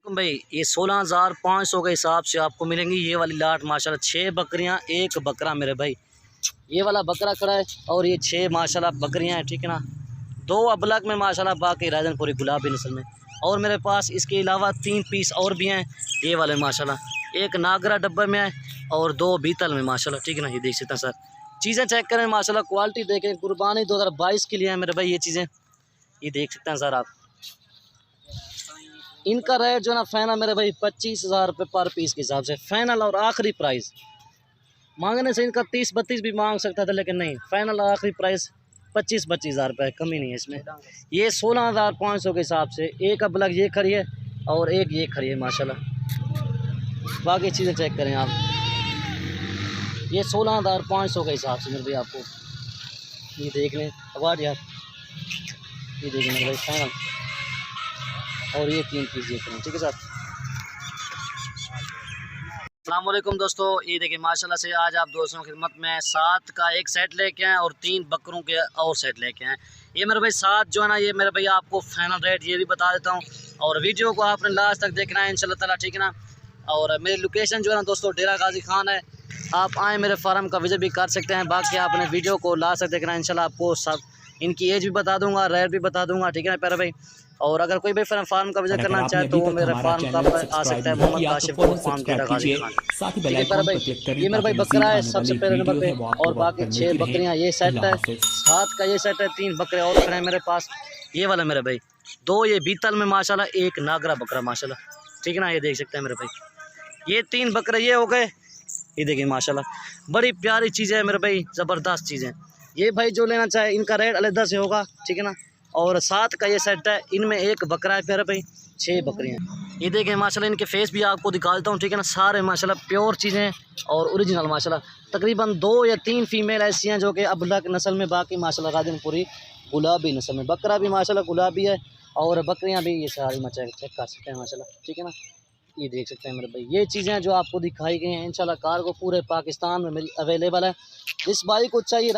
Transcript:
भाई ये 16,500 के हिसाब से आपको मिलेंगी ये वाली लाट माशाल्लाह 6 बकरियां 1 बकरा मेरे भाई। ये वाला बकरा खड़ा है और ये 6 माशाल्लाह बकरियां हैं, ठीक है ना। 2 अबलक में माशाल्लाह, बाकी राजनपुरी गुलाबी नस्ल में। और मेरे पास इसके अलावा 3 पीस और भी हैं ये वाले माशाल्लाह, एक नागरा डब्बे में है और 2 बीतल में माशाल्लाह, ठीक है ना। ये देख सकते हैं सर, चीज़ें चेक करें माशाल्लाह, क्वालिटी देखें। कुर्बानी 2022 के लिए है मेरे भाई ये चीज़ें, ये देख सकते हैं सर आप। इनका रेट जो ना फाइनल मेरे भाई 25,000 रुपये पर पीस के हिसाब से, फाइनल और आखिरी प्राइस। मांगने से इनका 30-32 भी मांग सकता था, लेकिन नहीं, फाइनल और आखिरी प्राइस 25,000 रुपये, कमी नहीं है इसमें। ये 16,500 के हिसाब से एक अबलग ये खड़ी है और एक ये खड़ी है माशाल्लाह। बाकी चीज़ें चेक करें आप, ये 16,500 के हिसाब से मेरे भाई आपको ये देख लें। अवार्ड यार ये देखें मेरे भाई फाइनल, और ये 3 पीस देख रहे हैं, ठीक है सर। अस्सलाम वालेकुम दोस्तों, ये देखिए माशाल्लाह से आज आप दोस्तों की खिदमत में 7 का एक सेट लेके आए और 3 बकरों के और सेट लेके आए। ये मेरे भाई 7 जो है ना, ये मेरे भाई आपको फाइनल रेट ये भी बता देता हूँ, और वीडियो को आपने लास्ट तक देखना है इंशाल्लाह ताला, ठीक है ना। और मेरी लोकेशन जो है ना दोस्तों डेरा गाजी खान है, आप आएँ मेरे फार्म का विजिट भी कर सकते हैं। बाकी आपने वीडियो को लास्ट तक देखना है इंशाल्लाह, आपको सब इनकी एज भी बता दूंगा, रेट भी बता दूंगा, ठीक है ना प्यारे भाई। और अगर कोई भी फार्म का विजिट करना चाहे तो वो मेरे फार्म का आ सकता है, मोहम्मद काशिफ फार्म डेरा गाजी खान, ठीक है प्यारे भाई। ये मेरे भाई बकरा है सबसे पहले नंबर पे, और बाकी 6 बकरियां ये सेट है, 7 का ये सेट है, 3 बकरे और खड़े हैं मेरे पास। ये वाला मेरे भाई 2 ये बीतल में माशाल्लाह, एक नागरा बकरा माशाल्लाह, ठीक है ना। ये देख सकते हैं मेरे भाई, ये 3 बकरे ये हो गए। ये देखिए माशाल्लाह, बड़ी प्यारी चीज़ें है मेरे भाई, ज़बरदस्त चीज़ें। ये भाई जो लेना चाहे इनका रेट अलग से होगा, ठीक है ना। और 7 का ये सेट है, इनमें एक बकरा है प्यारे भाई, 6 बकरियाँ। ये देखें माशाल्लाह, इनके फेस भी आपको दिखा देता हूँ, ठीक है ना। सारे माशाल्लाह प्योर चीज़ें और ओरिजिनल माशाल्लाह। तकरीबन 2 या 3 फीमेल ऐसी हैं जो कि अबलक नस्ल में, बाकी माशाल्लाह राजनपुरी गुलाबी नस्ल में। बकरा भी माशाल्लाह गुलाबी है और बकरियाँ भी ये सारी चेक कर सकते हैं माशाल्लाह, ठीक है ना। ये देख सकते हैं मेरे भाई, ये चीज़ें जो आपको दिखाई गई हैं इंशाल्लाह कार्गो पूरे पाकिस्तान में मेरी अवेलेबल है। इस भाई को चाहिए